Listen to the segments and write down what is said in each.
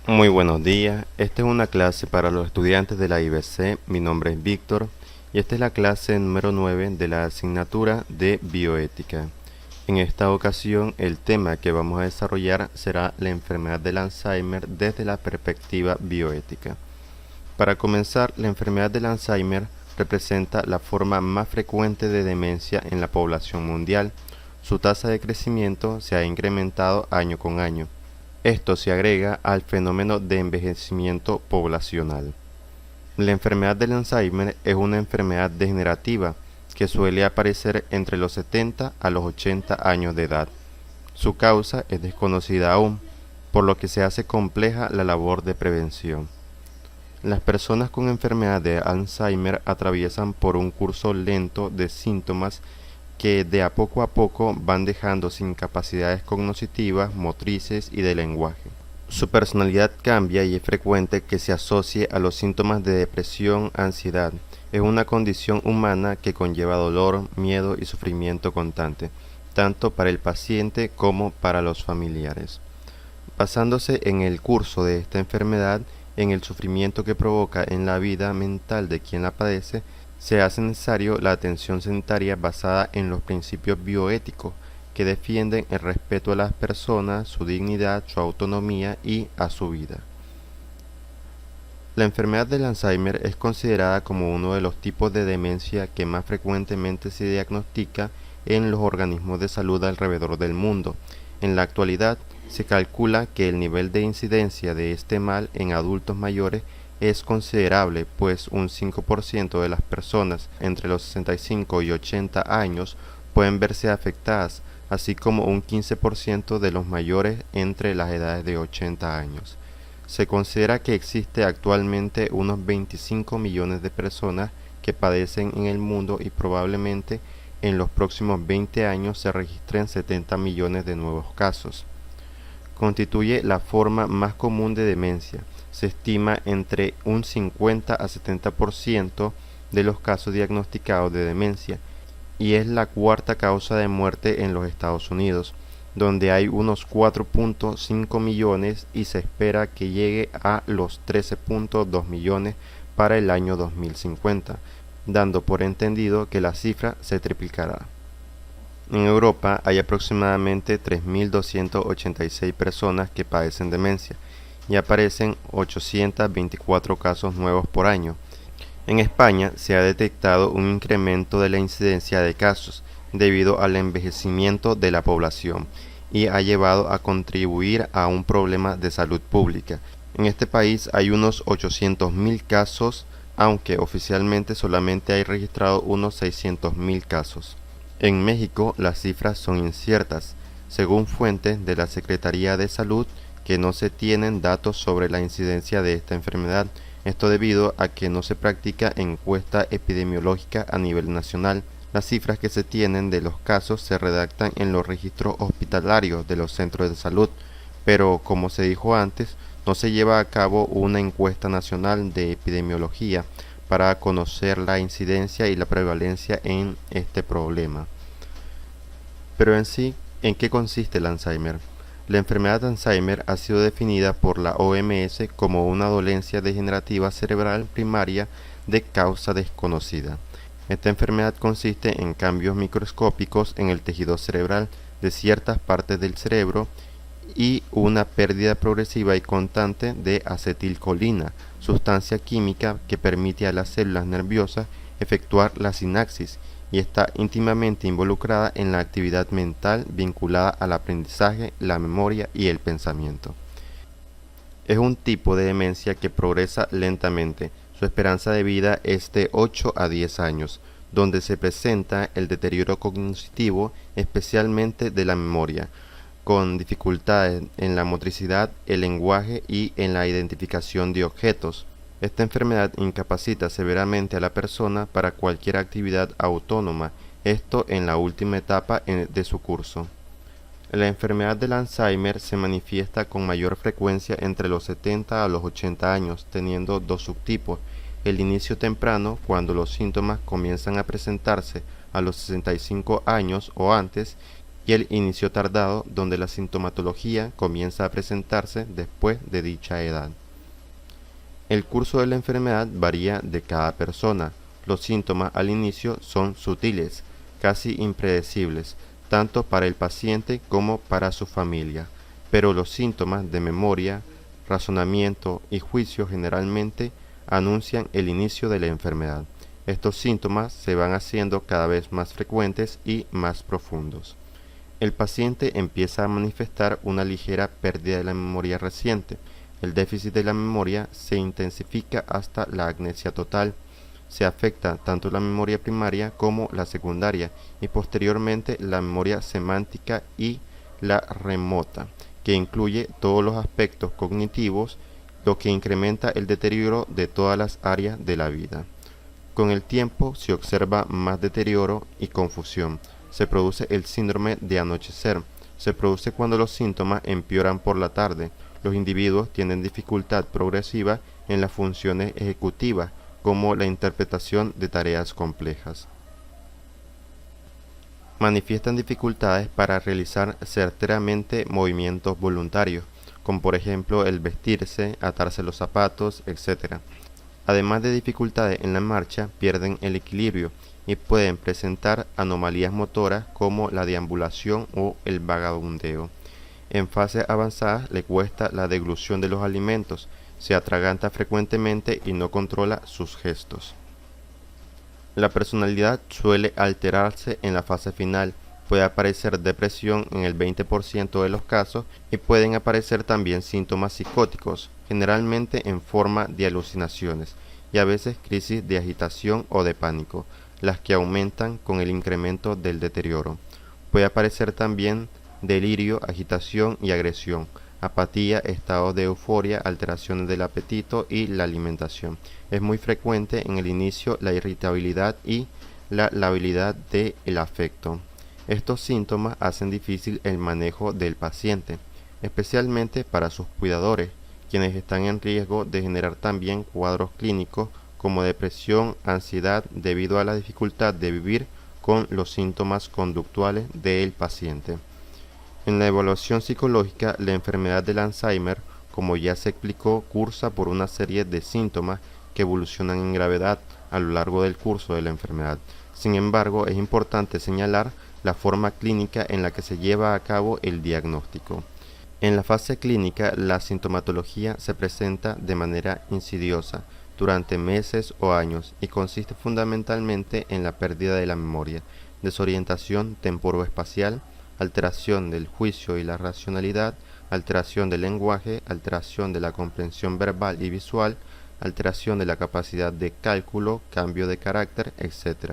Muy buenos días, esta es una clase para los estudiantes de la IBC, mi nombre es Víctor y esta es la clase número 9 de la asignatura de bioética. En esta ocasión el tema que vamos a desarrollar será la enfermedad del Alzheimer desde la perspectiva bioética. Para comenzar, la enfermedad del Alzheimer representa la forma más frecuente de demencia en la población mundial. Su tasa de crecimiento se ha incrementado año con año. Esto se agrega al fenómeno de envejecimiento poblacional. La enfermedad del Alzheimer es una enfermedad degenerativa que suele aparecer entre los 70 a los 80 años de edad. Su causa es desconocida aún, por lo que se hace compleja la labor de prevención. Las personas con enfermedad de Alzheimer atraviesan por un curso lento de síntomas que de a poco van dejando sin capacidades cognitivas, motrices y de lenguaje. Su personalidad cambia y es frecuente que se asocie a los síntomas de depresión, ansiedad. Es una condición humana que conlleva dolor, miedo y sufrimiento constante, tanto para el paciente como para los familiares. Basándose en el curso de esta enfermedad, en el sufrimiento que provoca en la vida mental de quien la padece, se hace necesario la atención sanitaria basada en los principios bioéticos que defienden el respeto a las personas, su dignidad, su autonomía y a su vida. La enfermedad del Alzheimer es considerada como uno de los tipos de demencia que más frecuentemente se diagnostica en los organismos de salud alrededor del mundo. En la actualidad, se calcula que el nivel de incidencia de este mal en adultos mayores es considerable, pues un 5% de las personas entre los 65 y 80 años pueden verse afectadas, así como un 15% de los mayores entre las edades de 80 años. Se considera que existe actualmente unos 25 millones de personas que padecen en el mundo y probablemente en los próximos 20 años se registren 70 millones de nuevos casos. Constituye la forma más común de demencia. Se estima entre un 50 a 70% de los casos diagnosticados de demencia y es la cuarta causa de muerte en los Estados Unidos, donde hay unos 4.5 millones y se espera que llegue a los 13.2 millones para el año 2050, dando por entendido que la cifra se triplicará. En Europa hay aproximadamente 3.286 personas que padecen demencia y aparecen 824 casos nuevos por año. En España se ha detectado un incremento de la incidencia de casos debido al envejecimiento de la población y ha llevado a contribuir a un problema de salud pública. En este país hay unos 800.000 casos, aunque oficialmente solamente hay registrado unos 600.000 casos. En México las cifras son inciertas, según fuentes de la Secretaría de Salud, que no se tienen datos sobre la incidencia de esta enfermedad, esto debido a que no se practica encuesta epidemiológica a nivel nacional. Las cifras que se tienen de los casos se redactan en los registros hospitalarios de los centros de salud, pero como se dijo antes, no se lleva a cabo una encuesta nacional de epidemiología para conocer la incidencia y la prevalencia en este problema. Pero en sí, ¿en qué consiste el Alzheimer? La enfermedad de Alzheimer ha sido definida por la OMS como una dolencia degenerativa cerebral primaria de causa desconocida. Esta enfermedad consiste en cambios microscópicos en el tejido cerebral de ciertas partes del cerebro y una pérdida progresiva y constante de acetilcolina, sustancia química que permite a las células nerviosas efectuar la sinapsis y está íntimamente involucrada en la actividad mental vinculada al aprendizaje, la memoria y el pensamiento. Es un tipo de demencia que progresa lentamente. Su esperanza de vida es de 8 a 10 años, donde se presenta el deterioro cognitivo, especialmente de la memoria, con dificultades en la motricidad, el lenguaje y en la identificación de objetos. Esta enfermedad incapacita severamente a la persona para cualquier actividad autónoma, esto en la última etapa de su curso. La enfermedad del Alzheimer se manifiesta con mayor frecuencia entre los 70 a los 80 años, teniendo dos subtipos: el inicio temprano, cuando los síntomas comienzan a presentarse a los 65 años o antes, y el inicio tardado, donde la sintomatología comienza a presentarse después de dicha edad. El curso de la enfermedad varía de cada persona. Los síntomas al inicio son sutiles, casi impredecibles, tanto para el paciente como para su familia, pero los síntomas de memoria, razonamiento y juicio generalmente anuncian el inicio de la enfermedad. Estos síntomas se van haciendo cada vez más frecuentes y más profundos. El paciente empieza a manifestar una ligera pérdida de la memoria reciente. El déficit de la memoria se intensifica hasta la amnesia total. Se afecta tanto la memoria primaria como la secundaria y posteriormente la memoria semántica y la remota, que incluye todos los aspectos cognitivos, lo que incrementa el deterioro de todas las áreas de la vida. Con el tiempo se observa más deterioro y confusión. Se produce el síndrome de anochecer. Se produce cuando los síntomas empeoran por la tarde. Los individuos tienen dificultad progresiva en las funciones ejecutivas, como la interpretación de tareas complejas. Manifiestan dificultades para realizar certeramente movimientos voluntarios, como por ejemplo el vestirse, atarse los zapatos, etc. Además de dificultades en la marcha, pierden el equilibrio y pueden presentar anomalías motoras como la deambulación o el vagabundeo. En fases avanzadas le cuesta la deglución de los alimentos, se atraganta frecuentemente y no controla sus gestos. La personalidad suele alterarse en la fase final, puede aparecer depresión en el 20% de los casos y pueden aparecer también síntomas psicóticos, generalmente en forma de alucinaciones y a veces crisis de agitación o de pánico, las que aumentan con el incremento del deterioro. Puede aparecer también delirio, agitación y agresión, apatía, estados de euforia, alteraciones del apetito y la alimentación. Es muy frecuente en el inicio la irritabilidad y la labilidad del afecto. Estos síntomas hacen difícil el manejo del paciente, especialmente para sus cuidadores, quienes están en riesgo de generar también cuadros clínicos como depresión, ansiedad, debido a la dificultad de vivir con los síntomas conductuales del paciente. En la evaluación psicológica, la enfermedad del Alzheimer, como ya se explicó, cursa por una serie de síntomas que evolucionan en gravedad a lo largo del curso de la enfermedad. Sin embargo, es importante señalar la forma clínica en la que se lleva a cabo el diagnóstico. En la fase clínica, la sintomatología se presenta de manera insidiosa durante meses o años y consiste fundamentalmente en la pérdida de la memoria, desorientación temporoespacial, alteración del juicio y la racionalidad, alteración del lenguaje, alteración de la comprensión verbal y visual, alteración de la capacidad de cálculo, cambio de carácter, etc.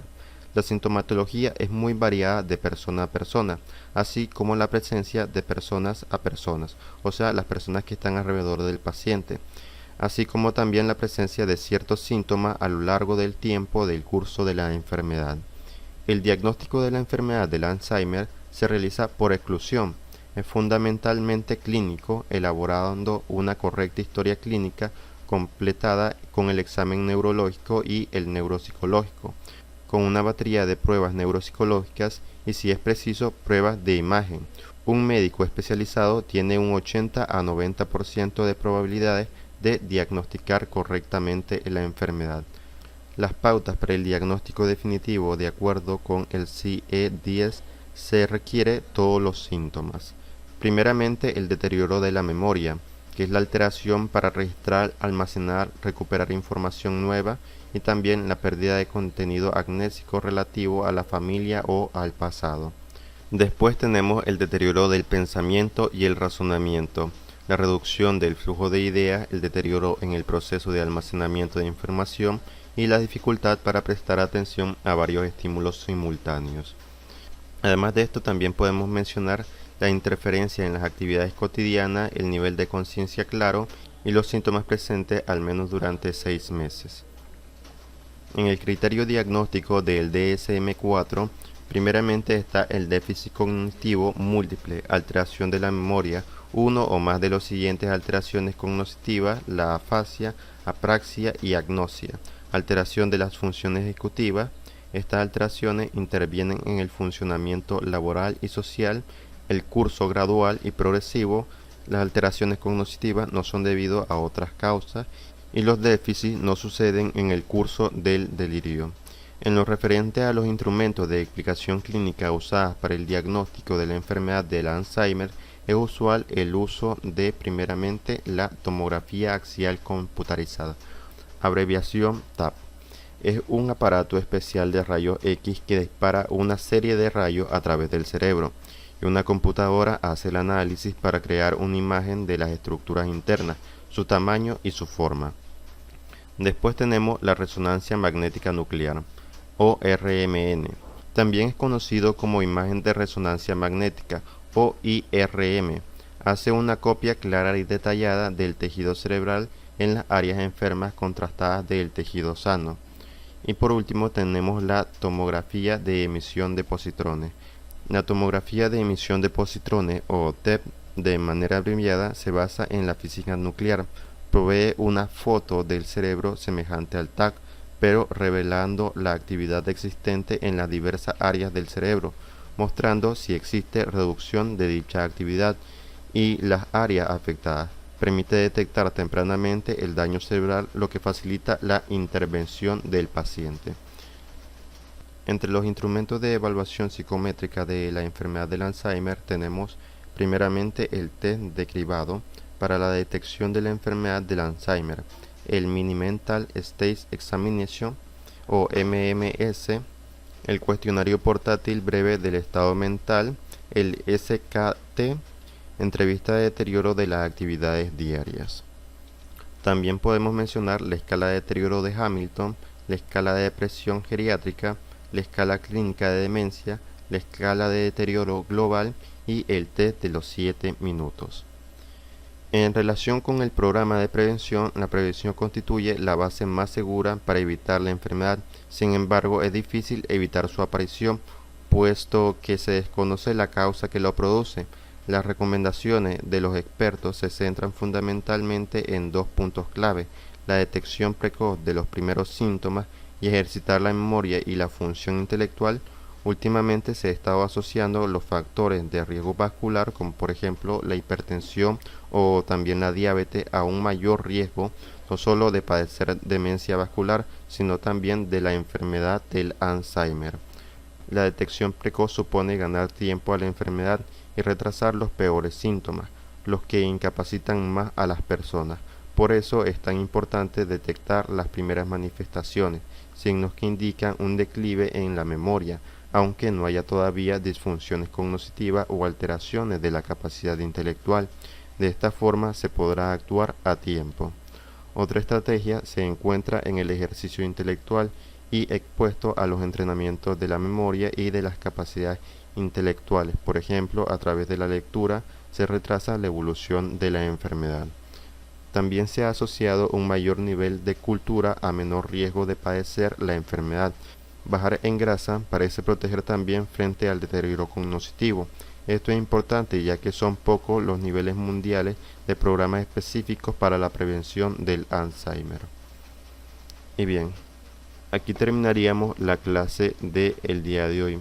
La sintomatología es muy variada de persona a persona, así como la presencia de personas a personas, o sea, las personas que están alrededor del paciente, así como también la presencia de ciertos síntomas a lo largo del tiempo del curso de la enfermedad. El diagnóstico de la enfermedad del Alzheimer se realiza por exclusión. Es fundamentalmente clínico, elaborando una correcta historia clínica completada con el examen neurológico y el neuropsicológico, con una batería de pruebas neuropsicológicas y, si es preciso, pruebas de imagen. Un médico especializado tiene un 80 a 90% de probabilidades de diagnosticar correctamente la enfermedad. Las pautas para el diagnóstico definitivo, de acuerdo con el CE-10, se requiere todos los síntomas. Primeramente, el deterioro de la memoria, que es la alteración para registrar, almacenar, recuperar información nueva, y también la pérdida de contenido amnésico relativo a la familia o al pasado. Después tenemos el deterioro del pensamiento y el razonamiento, la reducción del flujo de ideas, el deterioro en el proceso de almacenamiento de información y la dificultad para prestar atención a varios estímulos simultáneos. Además de esto, también podemos mencionar la interferencia en las actividades cotidianas, el nivel de conciencia claro y los síntomas presentes al menos durante 6 meses. En el criterio diagnóstico del DSM-4, primeramente está el déficit cognitivo múltiple, alteración de la memoria, uno o más de las siguientes alteraciones cognitivas, la afasia, apraxia y agnosia, alteración de las funciones ejecutivas, Estas alteraciones intervienen en el funcionamiento laboral y social, el curso gradual y progresivo. Las alteraciones cognitivas no son debido a otras causas y los déficits no suceden en el curso del delirio. En lo referente a los instrumentos de explicación clínica usados para el diagnóstico de la enfermedad del Alzheimer, es usual el uso de primeramente la tomografía axial computarizada, abreviación TAP. Es un aparato especial de rayos X que dispara una serie de rayos a través del cerebro y una computadora hace el análisis para crear una imagen de las estructuras internas, su tamaño y su forma. Después tenemos la resonancia magnética nuclear, o RMN. También es conocido como imagen de resonancia magnética, o IRM. Hace una copia clara y detallada del tejido cerebral en las áreas enfermas contrastadas del tejido sano. Y por último tenemos la tomografía de emisión de positrones. La tomografía de emisión de positrones, o TEP, de manera abreviada, se basa en la física nuclear. Provee una foto del cerebro semejante al TAC, pero revelando la actividad existente en las diversas áreas del cerebro, mostrando si existe reducción de dicha actividad y las áreas afectadas. Permite detectar tempranamente el daño cerebral, lo que facilita la intervención del paciente. Entre los instrumentos de evaluación psicométrica de la enfermedad del Alzheimer tenemos primeramente el test de cribado para la detección de la enfermedad del Alzheimer, el Mini Mental State Examination o MMS, el cuestionario portátil breve del estado mental, el SKT, entrevista de deterioro de las actividades diarias. También podemos mencionar la escala de deterioro de Hamilton, la escala de depresión geriátrica, la escala clínica de demencia, la escala de deterioro global y el test de los 7 minutos. En relación con el programa de prevención, la prevención constituye la base más segura para evitar la enfermedad. Sin embargo, es difícil evitar su aparición, puesto que se desconoce la causa que lo produce. Las recomendaciones de los expertos se centran fundamentalmente en dos puntos clave: la detección precoz de los primeros síntomas y ejercitar la memoria y la función intelectual. Últimamente se ha estado asociando los factores de riesgo vascular, como por ejemplo la hipertensión o también la diabetes, a un mayor riesgo no solo de padecer demencia vascular, sino también de la enfermedad del Alzheimer. La detección precoz supone ganar tiempo a la enfermedad y retrasar los peores síntomas, los que incapacitan más a las personas. Por eso es tan importante detectar las primeras manifestaciones, signos que indican un declive en la memoria, aunque no haya todavía disfunciones cognitivas o alteraciones de la capacidad intelectual. De esta forma se podrá actuar a tiempo. Otra estrategia se encuentra en el ejercicio intelectual y expuesto a los entrenamientos de la memoria y de las capacidades intelectuales. Por ejemplo, a través de la lectura se retrasa la evolución de la enfermedad. También se ha asociado un mayor nivel de cultura a menor riesgo de padecer la enfermedad. Bajar en grasa parece proteger también frente al deterioro cognitivo. Esto es importante ya que son pocos los niveles mundiales de programas específicos para la prevención del Alzheimer. Y bien, aquí terminaríamos la clase del día de hoy.